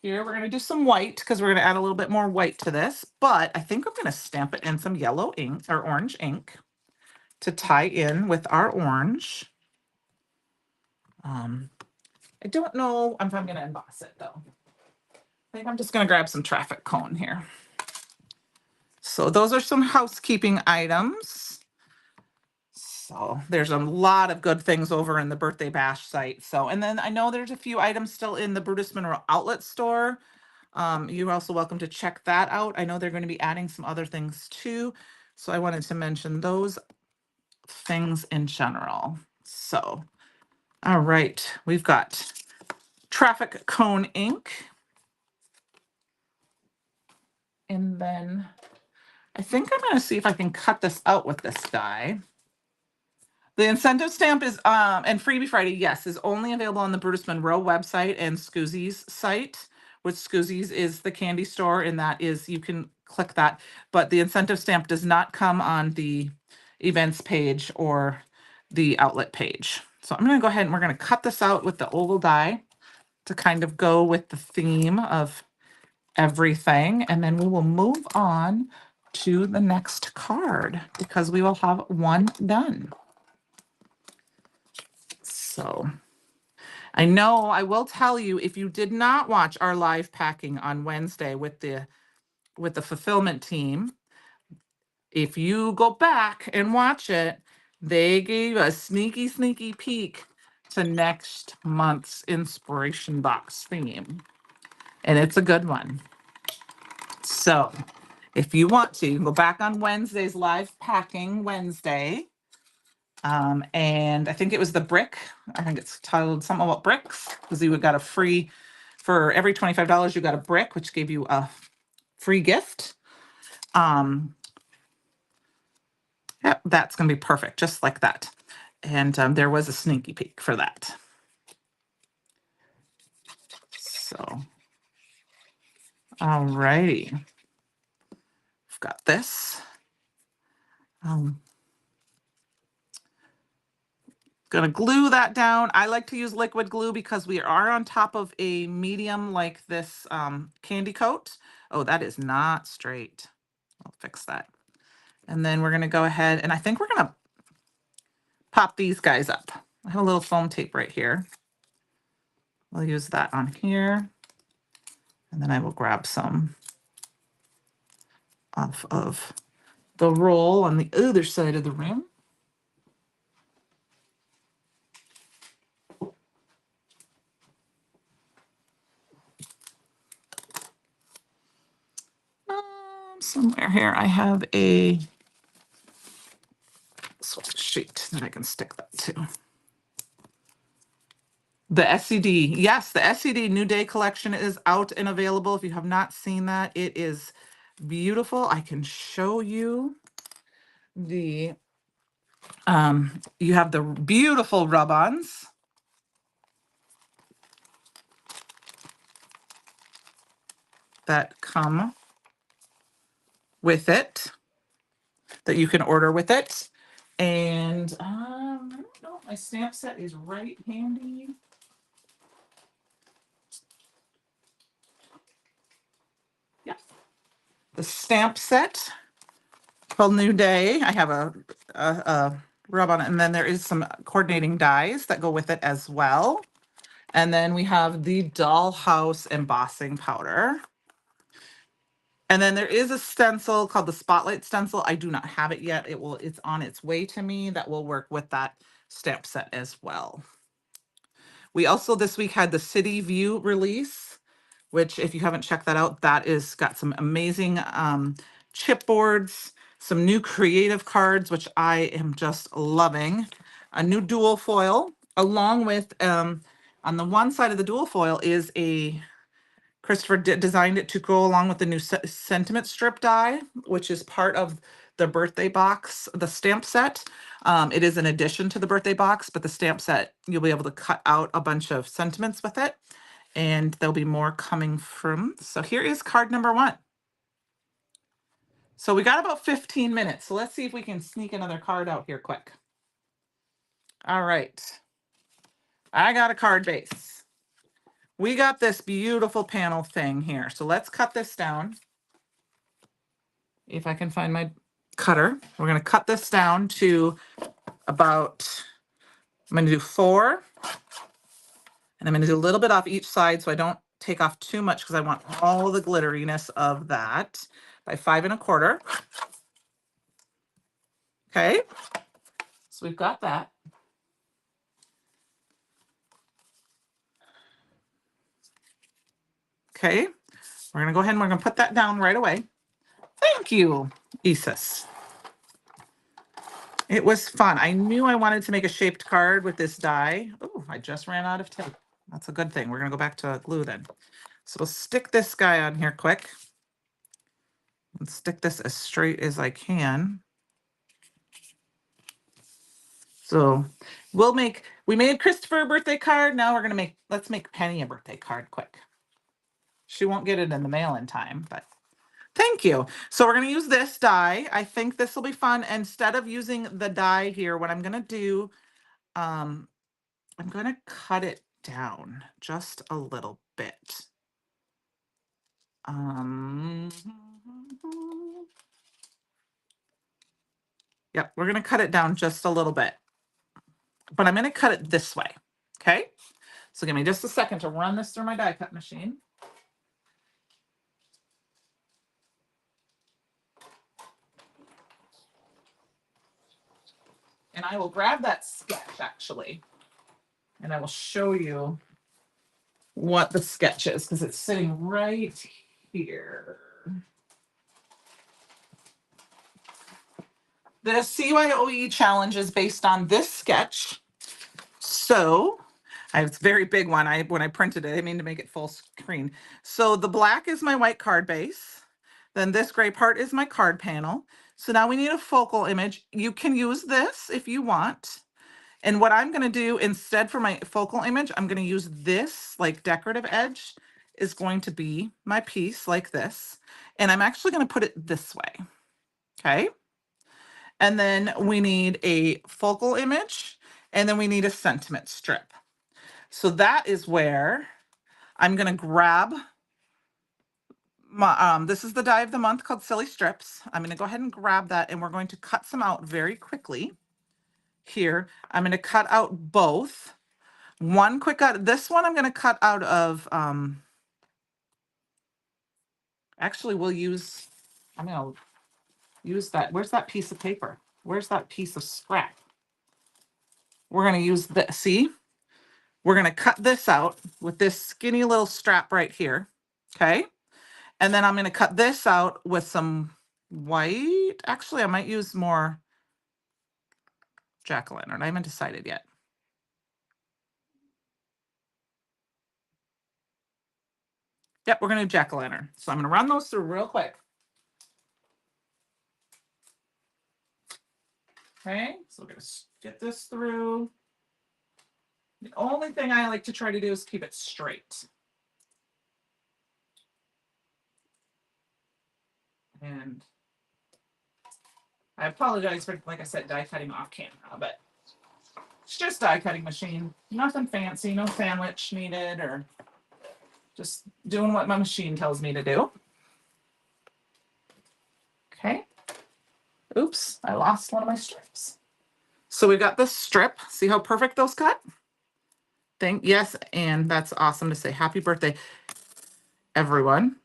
Here, we're going to do some white because we're going to add a little bit more white to this, but I think I'm going to stamp it in some yellow ink or orange ink to tie in with our orange. I don't know if I'm going to emboss it though. I think I'm just going to grab some traffic cone here. So those are some housekeeping items. So there's a lot of good things over in the Birthday Bash site. So, and then I know there's a few items still in the Brutus Monroe outlet store. You're also welcome to check that out. I know they're going to be adding some other things too. So I wanted to mention those things in general. So, all right, we've got traffic cone ink. And then I think I'm going to see if I can cut this out with this die. The incentive stamp is, and Freebie Friday, yes, is only available on the Brutus Monroe website and Scoozy's site, which Scoozy's is the candy store, and that is, you can click that. But the incentive stamp does not come on the events page or the outlet page. So I'm going to go ahead and we're going to cut this out with the oval die to kind of go with the theme of everything. And then we will move on to the next card because we will have one done. So I know I will tell you, if you did not watch our live packing on Wednesday with the fulfillment team, if you go back and watch it, they gave a sneaky peek to next month's inspiration box theme. And it's a good one. So if you want to, you can go back on Wednesday's live packing Wednesday. And I think it was the brick. I think it's titled something about bricks, because you got a free, for every $25, you got a brick, which gave you a free gift. Yep, that's going to be perfect, just like that. And there was a sneaky peek for that. So, all righty. We've got this. Gonna glue that down. I like to use liquid glue because we are on top of a medium like this candy coat. Oh, that is not straight. I'll fix that. And then we're gonna go ahead and I think we're gonna pop these guys up. I have a little foam tape right here. I'll use that on here. And then I will grab some off of the roll on the other side of the rim. Somewhere here I have a sheet that I can stick that to. The SCD, yes, the SCD New Day collection is out and available. If you have not seen that, it is beautiful. I can show you the, you have the beautiful rub-ons. That come with it, that you can order with it. And I don't know if my stamp set is right handy. Yeah. The stamp set called New Day. I have a rub on it, and then there is some coordinating dies that go with it as well. And then we have the Dollhouse embossing powder. And then there is a stencil called the Spotlight stencil. I do not have it yet. It's on its way to me. That will work with that stamp set as well. We also this week had the City View release, which if you haven't checked that out, that is got some amazing chipboards, some new creative cards, which I am just loving. A new dual foil, along with on the one side of the dual foil is a Christopher designed it to go along with the new sentiment strip die, which is part of the birthday box, the stamp set. It is an addition to the birthday box, but the stamp set, you'll be able to cut out a bunch of sentiments with it, and there'll be more coming from. So here is card number 1. So we got about 15 minutes. So let's see if we can sneak another card out here quick. All right. I got a card base. We got this beautiful panel thing here. So let's cut this down. If I can find my cutter, we're going to cut this down to about, I'm going to do 4, and I'm going to do a little bit off each side so I don't take off too much because I want all the glitteriness of that, by 5 1/4. Okay, so we've got that. Okay, we're going to go ahead and we're going to put that down right away. Thank you, Isis. It was fun. I knew I wanted to make a shaped card with this die. Oh, I just ran out of tape. That's a good thing. We're going to go back to glue then. So we'll stick this guy on here quick. And stick this as straight as I can. So we made Christopher a birthday card. Now let's make Penny a birthday card quick. She won't get it in the mail in time, but thank you. So we're going to use this die. I think this will be fun. Instead of using the die here, what I'm going to do, I'm going to cut it down just a little bit. Yep, we're going to cut it down just a little bit. But I'm going to cut it this way. Okay? So give me just a second to run this through my die cut machine. And I will grab that sketch actually, and I will show you what the sketch is because it's sitting right here. The CYOE challenge is based on this sketch. So it's a very big one. When I printed it, I mean to make it full screen. So the black is my white card base. Then this gray part is my card panel. So now we need a focal image. You can use this if you want. And what I'm going to do instead for my focal image, I'm going to use this like decorative edge is going to be my piece like this. And I'm actually going to put it this way. Okay. And then we need a focal image, and then we need a sentiment strip. So that is where I'm going to grab my, this is the die of the month called Silly Strips. I'm going to go ahead and grab that, and we're going to cut some out very quickly. Here, I'm going to cut out both. One quick cut. This one I'm going to cut out of, actually we'll use, I'm going to use that. Where's that piece of paper? Where's that piece of scrap? We're going to use this. See, we're going to cut this out with this skinny little strap right here. Okay. And then I'm going to cut this out with some white. Actually, I might use more jack-o'-lantern. I haven't decided yet. Yep, we're going to do jack-o'-lantern. So I'm going to run those through real quick. Okay, so we're going to get this through. The only thing I like to try to do is keep it straight. And I apologize for, like I said, die cutting off camera, but it's just die cutting machine. Nothing fancy, no sandwich needed, or just doing what my machine tells me to do. Okay. Oops, I lost one of my strips. So we've got this strip. See how perfect those cut? Yes, and that's awesome to say happy birthday, everyone.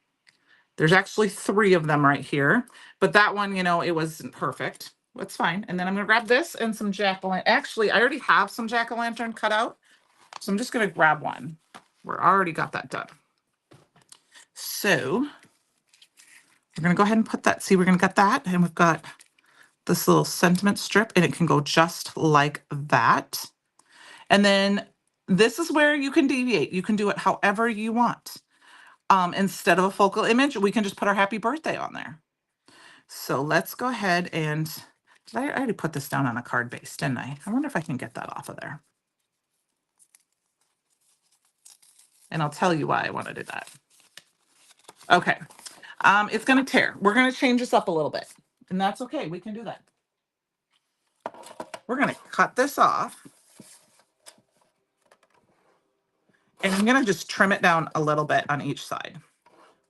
There's actually 3 of them right here, but that one, you know, it wasn't perfect. That's fine. And then I'm gonna grab this and some jack-o'-lantern. Actually, I already have some jack-o'-lantern cut out, so I'm just gonna grab one. We're already got that done. So we're gonna go ahead and put that. See, we're gonna get that, and we've got this little sentiment strip, and it can go just like that. And then this is where you can deviate. You can do it however you want. Instead of a focal image, we can just put our happy birthday on there. So let's go ahead and, did I already put this down on a card base, didn't I? I wonder if I can get that off of there. And I'll tell you why I want to do that. Okay. It's going to tear. We're going to change this up a little bit, and that's okay. We can do that. We're going to cut this off. And I'm going to just trim it down a little bit on each side.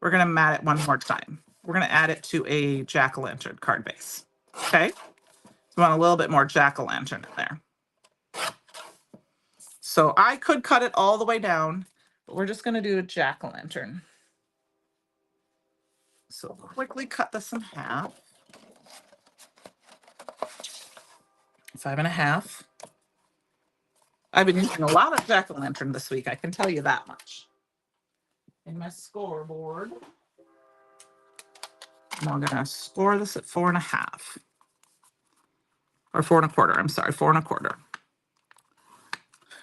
We're going to mat it one more time. We're going to add it to a jack-o'-lantern card base. Okay. So we want a little bit more jack-o'-lantern in there. So I could cut it all the way down, but we're just going to do a jack-o'-lantern. So quickly cut this in half. 5.5. I've been using a lot of jack-o'-lantern this week, I can tell you that much. In my scoreboard, I'm going to score this at 4.5. Or 4.25. I'm sorry, 4.25.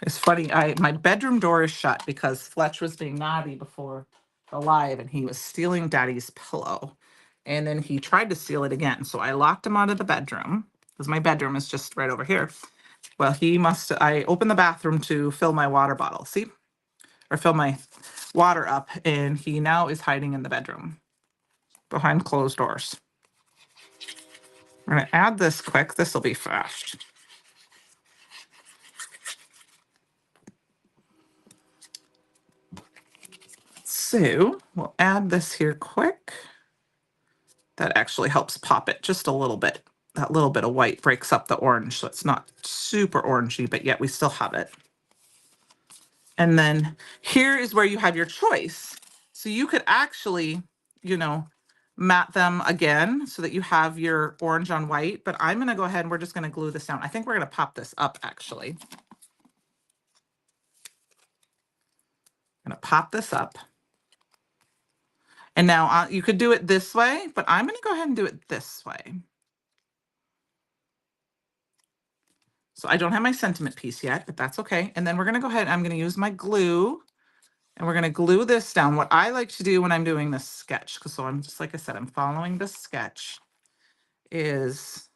It's funny. My bedroom door is shut because Fletch was being naughty before the live, and he was stealing Daddy's pillow, and then he tried to steal it again. So I locked him out of the bedroom because my bedroom is just right over here. Well, he must. I opened the bathroom to fill my water bottle. See, or fill my water up, and he now is hiding in the bedroom behind closed doors. We're gonna add this quick. This will be fast. So we'll add this here quick. That actually helps pop it just a little bit. That little bit of white breaks up the orange, so it's not super orangey, but yet we still have it. And then here is where you have your choice. So you could actually, you know, matte them again so that you have your orange on white, but I'm gonna go ahead and we're just gonna glue this down. I think we're gonna pop this up actually. I'm gonna pop this up. And now you could do it this way, but I'm gonna go ahead and do it this way. So I don't have my sentiment piece yet, but that's okay. And then we're gonna go ahead, I'm gonna use my glue, and we're gonna glue this down. What I like to do when I'm doing this sketch, because so I'm just, like I said, I'm following this sketch, is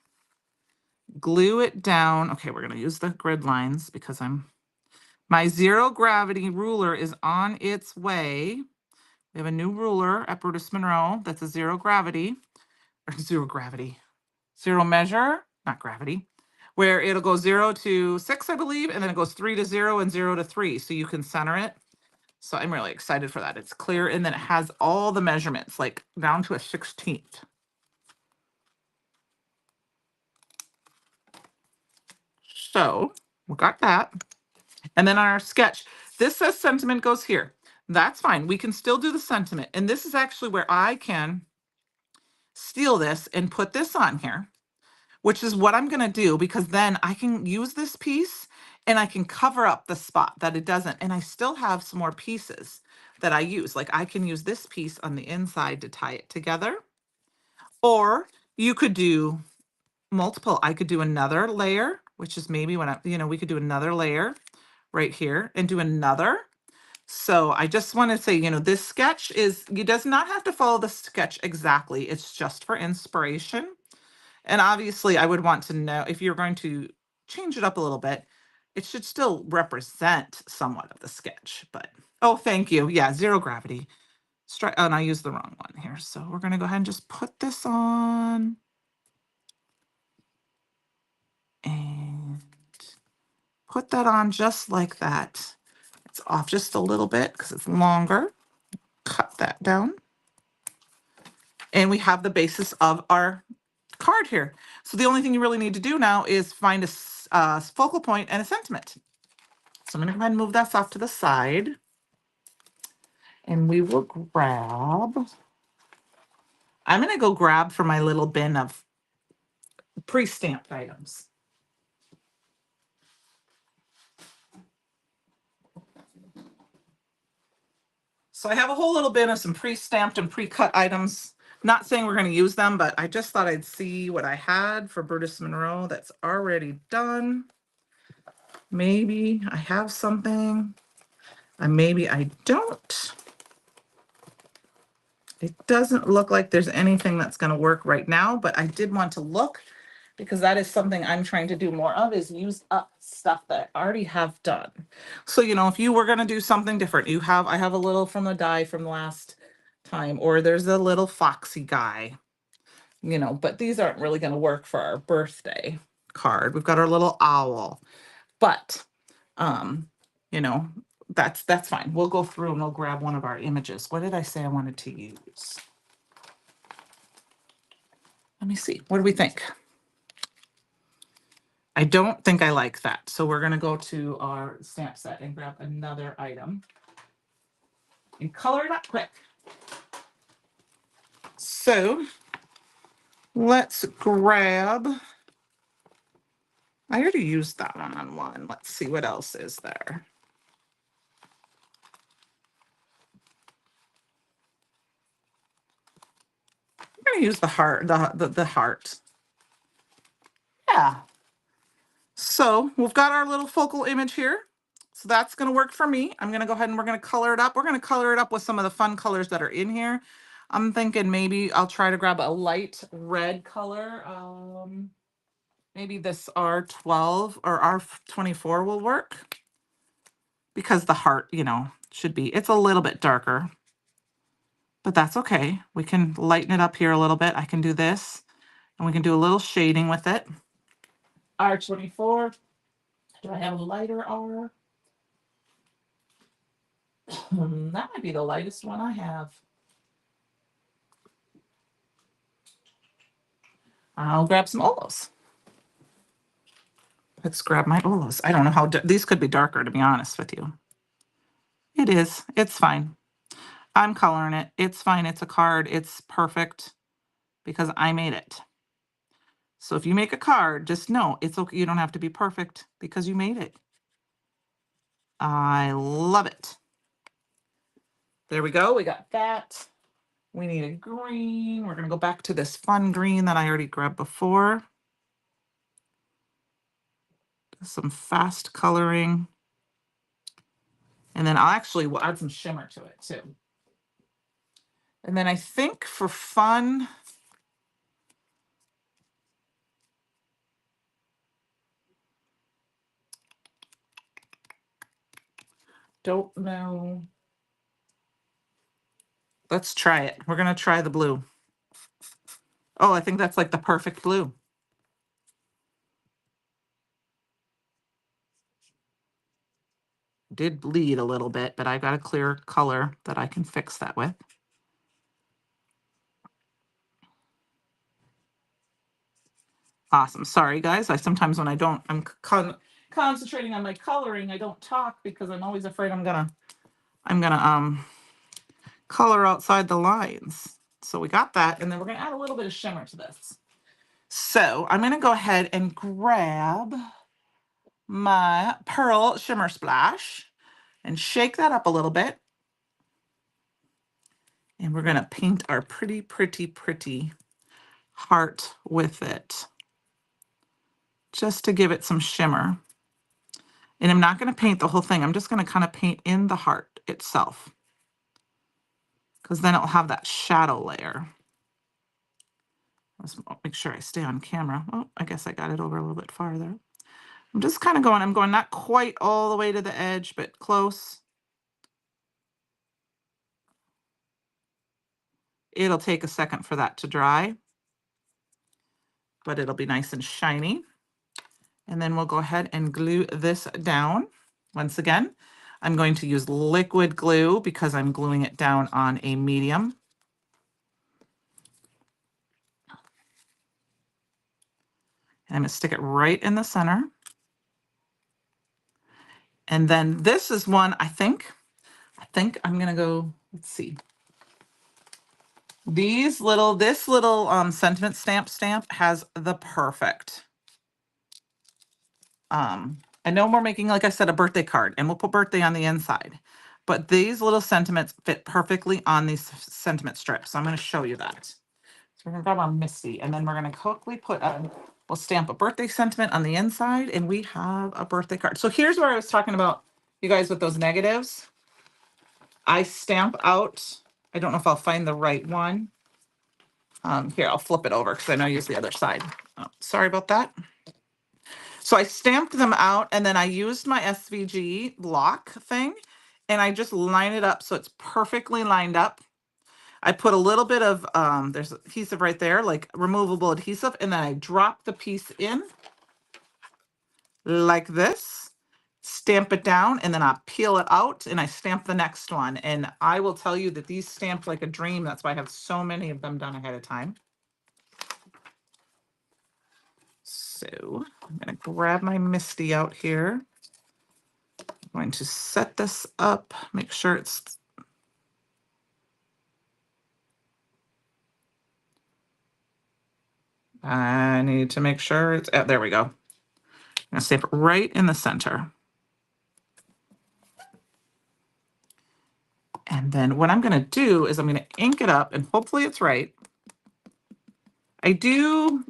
glue it down. Okay, we're gonna use the grid lines because my zero gravity ruler is on its way. We have a new ruler at Brutus Monroe that's a zero gravity, or zero measure. not gravity, where it'll go 0 to 6, I believe, and then it goes 3 to 0 and 0 to 3. So you can center it. So I'm really excited for that. It's clear, and then it has all the measurements, like down to a 16th. So we got that. And then on our sketch, this says sentiment goes here. That's fine. We can still do the sentiment. And this is actually where I can steal this and put this on here, which is what I'm going to do, because then I can use this piece and I can cover up the spot that it doesn't. And I still have some more pieces that I use. Like I can use this piece on the inside to tie it together. Or you could do multiple. I could do another layer, which is maybe when we could do another layer right here and do another. So I just want to say, this sketch does not have to follow the sketch exactly. It's just for inspiration. And obviously I would want to know if you're going to change it up a little bit, it should still represent somewhat of the sketch, but, oh, thank you. Yeah, zero gravity. And I used the wrong one here. So we're going to go ahead and just put this on. And put that on just like that. It's off just a little bit because it's longer. Cut that down. And we have the basis of our card here. So the only thing you really need to do now is find a focal point and a sentiment. So I'm going to go ahead and move that off to the side. And we will grab, I'm going to go grab for my little bin of pre-stamped items. So I have a whole little bin of some pre-stamped and pre-cut items. Not saying we're going to use them, but I just thought I'd see what I had for Brutus Monroe that's already done. Maybe I have something. Maybe I don't. It doesn't look like there's anything that's going to work right now, but I did want to look because that is something I'm trying to do more of, is use up stuff that I already have done. So, if you were going to do something different, I have a little from the die from last time, or there's a little foxy guy, but these aren't really going to work for our birthday card. We've got our little owl, but, that's fine. We'll go through and we'll grab one of our images. What did I say I wanted to use? Let me see. What do we think? I don't think I like that. So we're going to go to our stamp set and grab another item and color it up quick. So let's grab, I already used that one on one. Let's see what else is there. I'm going to use the heart, the heart. Yeah. So we've got our little focal image here. So that's going to work for me. I'm going to go ahead and we're going to color it up. We're going to color it up with some of the fun colors that are in here. I'm thinking maybe I'll try to grab a light red color. Maybe this R12 or R24 will work, because the heart, should be, it's a little bit darker, but that's okay. We can lighten it up here a little bit. I can do this and we can do a little shading with it. R24. Do I have a lighter R? That might be the lightest one I have. I'll grab some Olos. Let's grab my Olos. I don't know how, these could be darker, to be honest with you. It is. It's fine. I'm coloring it. It's fine. It's a card. It's perfect because I made it. So if you make a card, just know it's okay. You don't have to be perfect because you made it. I love it. There we go. We got that. We need a green. We're going to go back to this fun green that I already grabbed before. Some fast coloring. And then we'll add some shimmer to it too. And then I think for fun, don't know. Let's try it. We're going to try the blue. Oh, I think that's like the perfect blue. did bleed a little bit, but I've got a clear color that I can fix that with. Awesome. Sorry, guys. I sometimes when I don't, I'm concentrating on my coloring, I don't talk because I'm always afraid I'm gonna color outside the lines. So we got that, and then we're gonna add a little bit of shimmer to this. So I'm gonna go ahead and grab my Pearl Shimmer Splash and shake that up a little bit. And we're gonna paint our pretty, pretty, pretty heart with it, just to give it some shimmer. And I'm not gonna paint the whole thing. I'm just gonna kind of paint in the heart itself, because then it'll have that shadow layer. Let's make sure I stay on camera. Oh, I guess I got it over a little bit farther. I'm just kind of going, I'm going not quite all the way to the edge, but close. It'll take a second for that to dry, but it'll be nice and shiny. And then we'll go ahead and glue this down. Once again, I'm going to use liquid glue because I'm gluing it down on a medium. And I'm going to stick it right in the center. And then this is one, I think I'm going to go, let's see. This little sentiment stamp has the perfect. I know we're making, like I said, a birthday card, and we'll put birthday on the inside. But these little sentiments fit perfectly on these sentiment strips. So I'm going to show you that. So we're going to grab our Misty, and then we're going to quickly we'll stamp a birthday sentiment on the inside, and we have a birthday card. So here's where I was talking about, you guys, with those negatives. I stamp out, I don't know if I'll find the right one. Here, I'll flip it over because I know I use the other side. Oh, sorry about that. So I stamped them out, and then I used my SVG lock thing, and I just line it up so it's perfectly lined up. I put a little bit of, there's adhesive right there, like removable adhesive, and then I drop the piece in like this, stamp it down, and then I peel it out, and I stamp the next one. And I will tell you that these stamped like a dream. That's why I have so many of them done ahead of time. So I'm going to grab my Misty out here. I'm going to set this up, make sure it's I need to make sure it's, there we go. I'm going to stamp it right in the center. And then what I'm going to do is I'm going to ink it up, and hopefully it's right. I do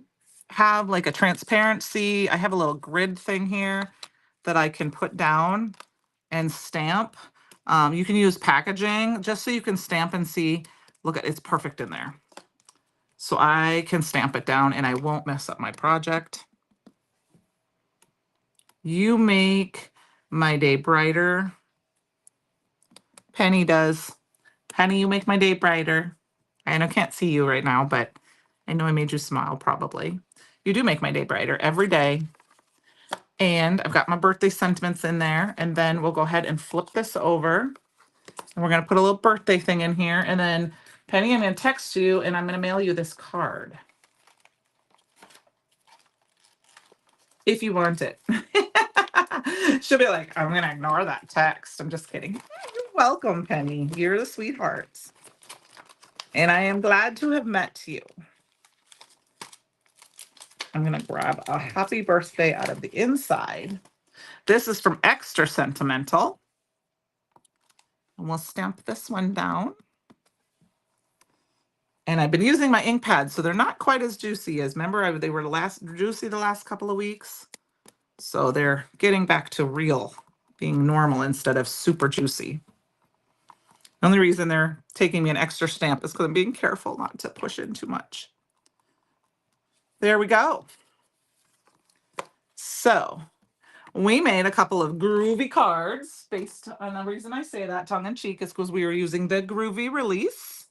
have like a transparency. I have a little grid thing here that I can put down and stamp. You can use packaging just so you can stamp and see, look, it's perfect in there. So I can stamp it down and I won't mess up my project. You make my day brighter. Penny does. Penny, you make my day brighter. I know I can't see you right now, but I know I made you smile probably. You do make my day brighter every day. And I've got my birthday sentiments in there. And then we'll go ahead and flip this over. And we're going to put a little birthday thing in here. And then, Penny, I'm going to text you and I'm going to mail you this card. If you want it. She'll be like, I'm going to ignore that text. I'm just kidding. You're welcome, Penny. You're the sweetheart. And I am glad to have met you. I'm going to grab a happy birthday out of the inside. This is from Extra Sentimental. And we'll stamp this one down. And I've been using my ink pads, so they're not quite as juicy as, remember, they were juicy the last couple of weeks. So they're getting back to real, being normal instead of super juicy. The only reason they're taking me an extra stamp is because I'm being careful not to push in too much. There we go. So we made a couple of groovy cards based on the reason I say that tongue in cheek is because we were using the Groovy release.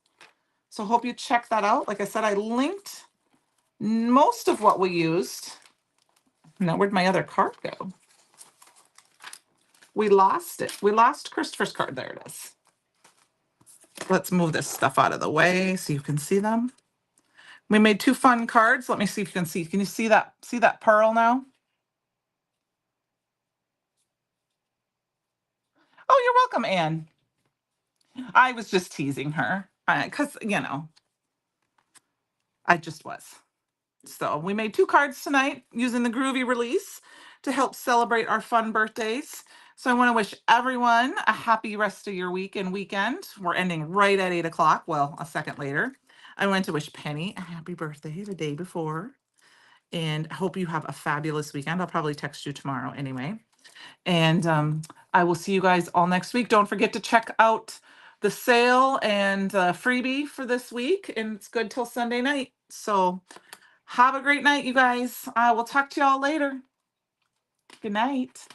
So hope you check that out. Like I said, I linked most of what we used. Now, where'd my other card go? We lost it. We lost Christopher's card. There it is. Let's move this stuff out of the way so you can see them. We made 2 fun cards. Let me see if you can see. Can you see that? See that pearl now? Oh, you're welcome, Anne. I was just teasing her because, you know, I just was. So we made 2 cards tonight using the Groovy release to help celebrate our fun birthdays. So I want to wish everyone a happy rest of your week and weekend. We're ending right at 8 o'clock. Well, a second later. I want to wish Penny a happy birthday the day before. And I hope you have a fabulous weekend. I'll probably text you tomorrow anyway. And I will see you guys all next week. Don't forget to check out the sale and freebie for this week. And it's good till Sunday night. So have a great night, you guys. I will talk to y'all later. Good night.